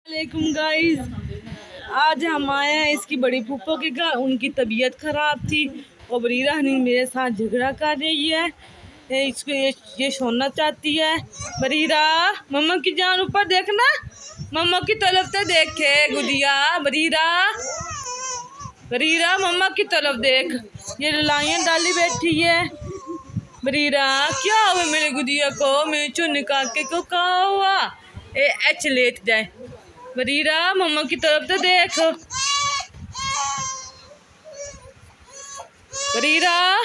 वालेकुम गाइस, आज हम आए हैं इसकी बड़ी फूफो के घर। उनकी तबीयत खराब थी और बरीरा हनी मेरे साथ झगड़ा कर रही है। इसको ये सोना चाहती है। बरीरा, मम्मा की जान ऊपर देखना, मम्मा की तरफ से देखे गुदिया। बरीरा, बरीरा मम्मा की तरफ देख। ये ललाइयाँ डाली बैठी है। बरीरा, क्या हुआ मेरे गुदिया को? मेरे चुन काके को क्या हुआ? एच लेट जाए। बरीरा, मम्मा की तरफ तो देख। बरीरा,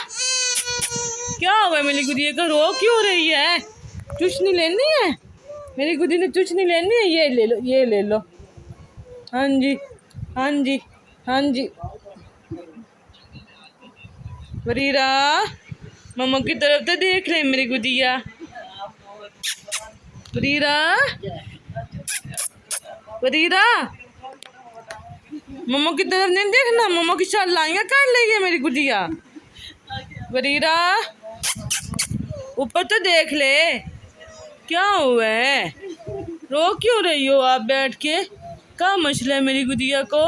क्या हुआ मेरी गुदिया को? रो क्यों रही है? चुशनी लेनी है? मेरी गुदी ने चुशनी लेनी है? ये ले लो, ये ले लो। हाँ जी, हाँ जी, हाँ जी। बरीरा, मम्मा की तरफ तो देख रहे मेरी गुदिया। बरीरा, बरीरा, मम्मा की तरफ नहीं देखना, मम्मा की साथ लाइयाँ कर ली है मेरी गुदिया। बरीरा, ऊपर तो देख ले, क्या हुआ है? रो क्यों रही हो आप बैठ के? क्या मसला है मेरी गुदिया को?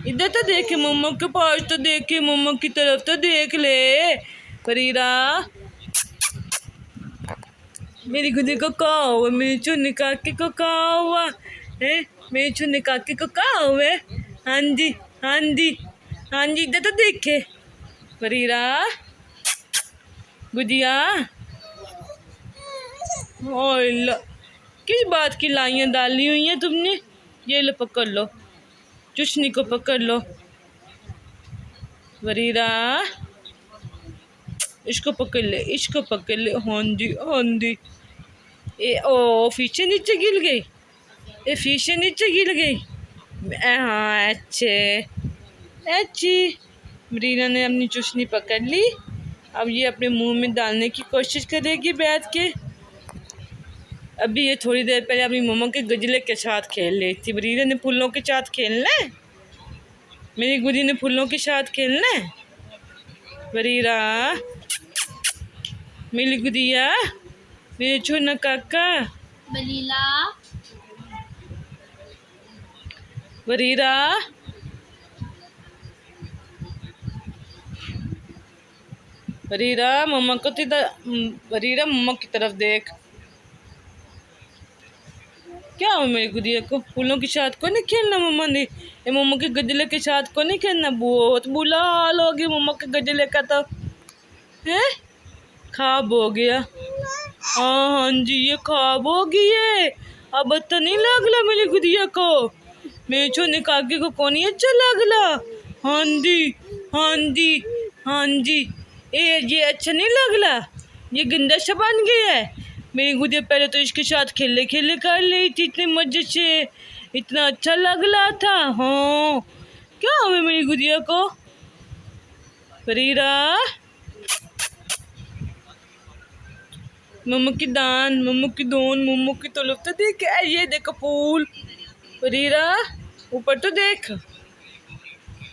इधर तो देखे, मम्मा के पास तो देखे, मम्मा की तरफ तो देख ले। बरीरा, मेरी गुदी को क्या हुआ? मेरी चुन्नी काकी को क्या हुआ है? मेरी चुन्नी काकी को क्या हुआ? हाँ जी, हाँ जी, हाँ जी, इधर तो देखे। बरीरा, गुदिया, किस बात की लाइयाँ डाली हुई हैं तुमने? ये लो, पकड़ लो, चुशनी को पकड़ लो। बरीरा, इसको पकड़ ले, इसको पकड़ ले। हाँ जी, हाँ जी। ओ फीसे नीचे गिर गई, ये फीसे नीचे गिर गई। हाँ, अच्छे अच्छी। बरीरा ने अपनी चुशनी पकड़ ली। अब ये अपने मुंह में डालने की कोशिश करेगी बैठ के। अभी ये थोड़ी देर पहले अपनी मम्मा के गजले के साथ खेल रही थी। बरीरा ने फूलों के साथ खेलना है, मेरी गुदी ने फूलों के साथ खेलना है। बरीरा, मेरी गुदिया, मेरे छोना काका। बलीला, बरीरा, बरीरा मम्मा को बरीरा मम्मा की तरफ देख। क्या हो मेरी गुदिया को? फूलों के साथ को नहीं खेलना मम्मा ने, ये मम्मा के गजले के साथ को नहीं खेलना। बहुत बुरा हाल हो गया मम्मा के गजले का तो है, ख्वाब हो गया। हाँ हाँ जी, ये ख्वाब हो गई है। अब तो नहीं लगला मेरी गुदिया को, मेरे छोने काके को कौन ही अच्छा लगला। हाँ जी, हाँ जी, हाँ जी। ये अच्छा नहीं लगला, ये गंदा सा बन गया है। मेरी गुदिया पहले तो इसके साथ खेले खेले कर रही थी, इतने मजे से, इतना अच्छा लग रहा था। हाँ, क्या हुआ मेरी गुदिया को? बरीरा, मम्मा की दान, मम्मा की दोन, मम्मा की तरफ तो देख। ये देखो फूल। बरीरा, ऊपर तो देख,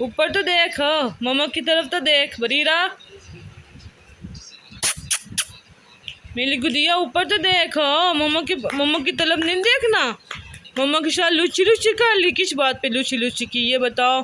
ऊपर तो देख, मम्मा की तरफ तो देख। बरीरा, मेरी गुदिया ऊपर तो देख, मम्मा की तरफ नहीं देखना। मम्मा के साथ लुची लुची कर ली, किस बात पे लुची लुची की ये बताओ?